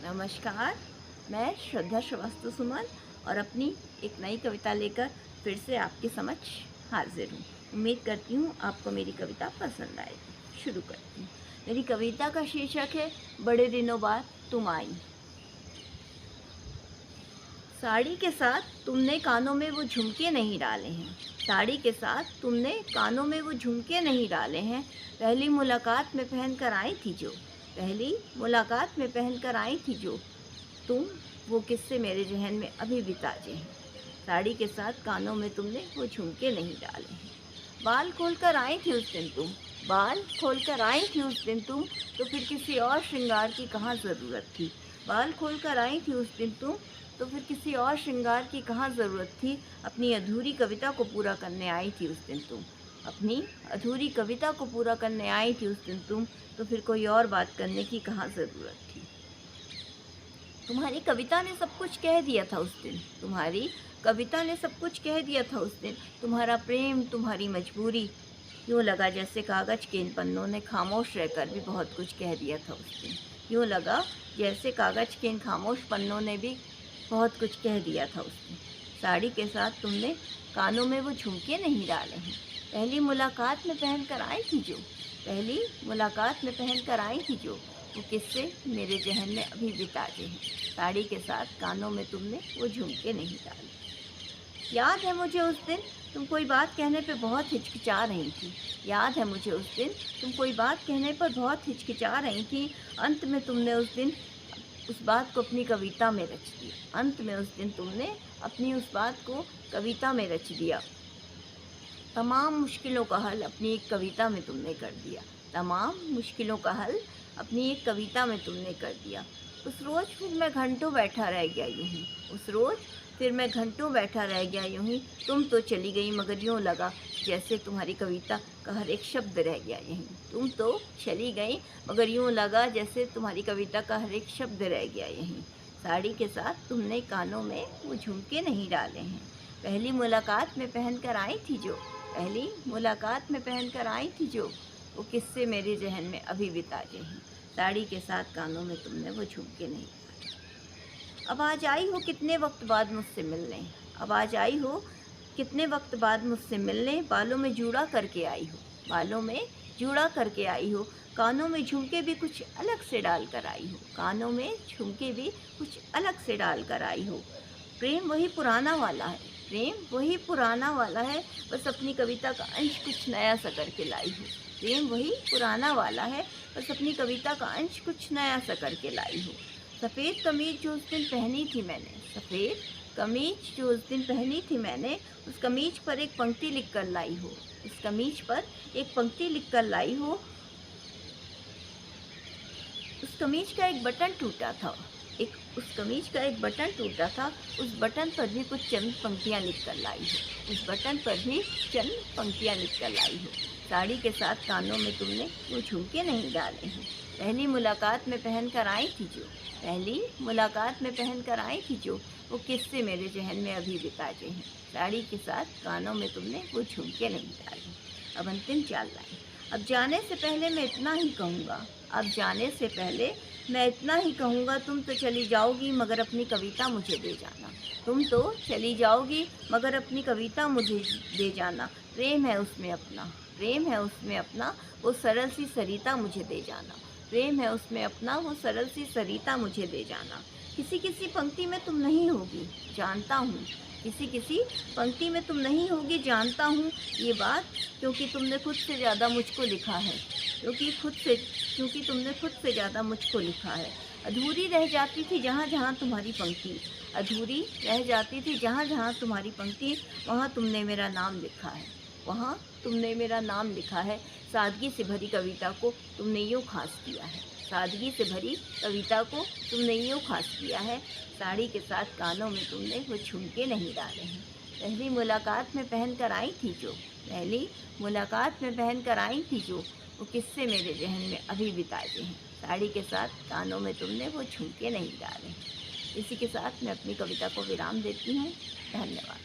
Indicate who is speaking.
Speaker 1: नमस्कार। मैं श्रद्धा श्रीवास्तव सुमन और अपनी एक नई कविता लेकर फिर से आपके समक्ष हाजिर हूँ। उम्मीद करती हूँ आपको मेरी कविता पसंद आएगी। शुरू करती हूँ। मेरी कविता का शीर्षक है बड़े दिनों बाद तुम आई। साड़ी के साथ तुमने कानों में वो झुमके नहीं डाले हैं। साड़ी के साथ तुमने कानों में वो झुमके नहीं डाले हैं। पहली मुलाकात में पहनकर आई थी जो, पहली मुलाकात में पहनकर आई थी जो तुम, वो किस्से मेरे जहन में अभी भी ताजे हैं। साड़ी के साथ कानों में तुमने वो झुमके नहीं डाले हैं। बाल खोलकर आई थी उस दिन तुम, बाल खोलकर आई थी उस दिन तुम, तो फिर किसी और श्रृंगार की कहाँ ज़रूरत थी। बाल खोलकर आई थी उस दिन तुम, तो फिर किसी और श्रृंगार की कहाँ ज़रूरत थी। अपनी अधूरी कविता को पूरा करने आई थी उस दिन तुम, अपनी अधूरी कविता को पूरा करने आई थी उस दिन तुम, तो फिर कोई और बात करने की कहाँ ज़रूरत थी। तुम्हारी कविता ने सब कुछ कह दिया था उस दिन, तुम्हारी कविता ने सब कुछ कह दिया था उस दिन। तुम्हारा प्रेम, तुम्हारी मजबूरी, यूँ लगा जैसे कागज़ के इन पन्नों ने खामोश रहकर भी बहुत कुछ कह दिया था उस दिन। यूँ लगा जैसे कागज़ के इन खामोश पन्नों ने भी बहुत कुछ कह दिया था उस दिन। साड़ी के साथ तुमने कानों में वो झुमके नहीं डाले हैं। पहली मुलाकात में पहन कर आई थी जो, पहली मुलाकात में पहन कर आई थी जो, वो किस्से मेरे जहन में अभी भी ताजे हैं। साड़ी के साथ कानों में तुमने वो झुमके नहीं डाले। याद है मुझे उस दिन तुम कोई बात कहने पे बहुत हिचकिचा रही थी। याद है मुझे उस दिन तुम कोई बात कहने पर बहुत हिचकिचा रही थी। अंत में तुमने उस दिन उस बात को अपनी कविता में रच दिया। अंत में उस दिन तुमने अपनी उस बात को कविता में रच दिया। तमाम मुश्किलों का हल अपनी एक कविता में तुमने कर दिया। तमाम मुश्किलों का हल अपनी एक कविता में तुमने कर दिया। उस रोज़ फिर मैं घंटों बैठा रह गया यूँ ही, उस रोज़ फिर मैं घंटों बैठा रह गया यूँ ही। तुम तो चली गई मगर यूँ लगा जैसे तुम्हारी कविता का हर एक शब्द रह गया यहीं। तुम तो चली गई मगर यूँ लगा जैसे तुम्हारी कविता का हर एक शब्द रह गया यहीं। साड़ी के साथ तुमने कानों में वो झुमके नहीं डाले हैं। पहली मुलाकात में पहन कर आई थी जो, पहली मुलाकात में पहन कर आई थी जो, वो किस्से मेरे जहन में अभी भी ताजे हैं। साड़ी के साथ कानों में तुमने वो झुमके नहीं डाले। अब आज आई हो कितने वक्त बाद मुझसे मिलने, अब आज आई हो कितने वक्त बाद मुझसे मिलने। बालों में जूड़ा करके आई हो, बालों में जूड़ा करके आई हो। कानों में झुमके भी कुछ अलग से डाल कर आई हो, कानों में झुमके भी कुछ अलग से डाल कर आई हो। प्रेम वही पुराना वाला है, प्रेम वही पुराना वाला है, बस अपनी कविता का अंश कुछ नया सा करके लाई हो। प्रेम वही पुराना वाला है, बस अपनी कविता का अंश कुछ नया सा करके लाई हो। सफ़ेद कमीज जो उस दिन पहनी थी मैंने, सफ़ेद कमीज जो उस दिन पहनी थी मैंने, उस कमीज पर एक पंक्ति लिख कर लाई हो, उस कमीज पर एक पंक्ति लिख कर लाई हो। उस कमीज का एक बटन टूटा था, उस कमीज का एक बटन टूटा था, उस बटन पर भी कुछ चंद पंक्तियाँ लिख कर लाई हो, उस बटन पर भी चंद पंक्तियाँ लिख कर लाई हो। साड़ी के साथ कानों में तुमने वो झुमके नहीं डाले हैं। पहली मुलाकात में पहन कर आई थी जो, पहली मुलाकात में पहन कर आई थी जो, वो किस्से मेरे जहन में अभी भी ताजे हैं। साड़ी के साथ कानों में तुमने वो झुमके नहीं डाले। अब अंतिम चाल लाइन। अब जाने से पहले मैं इतना ही कहूँगा, अब जाने से पहले मैं इतना ही कहूँगा, तुम तो चली जाओगी मगर अपनी कविता मुझे दे जाना। तुम तो चली जाओगी मगर अपनी कविता मुझे दे जाना। प्रेम है उसमें अपना, प्रेम है उसमें अपना, वो सरल सी सरिता मुझे दे जाना। प्रेम है उसमें अपना, वो सरल सी सरिता मुझे दे जाना। किसी किसी पंक्ति में तुम नहीं होगी जानता हूँ, किसी किसी पंक्ति में तुम नहीं होगी जानता हूँ ये बात, क्योंकि तुमने खुद से ज़्यादा मुझको लिखा है, क्योंकि तुमने खुद से ज़्यादा मुझको लिखा है। अधूरी रह जाती थी जहाँ जहाँ तुम्हारी पंक्ति, अधूरी रह जाती थी जहाँ जहाँ तुम्हारी पंक्ति, वहाँ तुमने मेरा नाम लिखा है, वहाँ तुमने मेरा नाम लिखा है। सादगी से भरी कविता को तुमने यूँ खास किया है, सादगी से भरी कविता को तुमने यूँ खास किया है। साड़ी के साथ कानों में तुमने वो झुमके नहीं डाले हैं। पहली मुलाकात में पहन कर आई थी जो, पहली मुलाकात में पहन कर आई थी जो, वो किस्से मेरे जहन में अभी भी ताजे हैं। साड़ी के साथ कानों में तुमने वो झुमके नहीं डाले। इसी के साथ मैं अपनी कविता को विराम देती हूँ। धन्यवाद।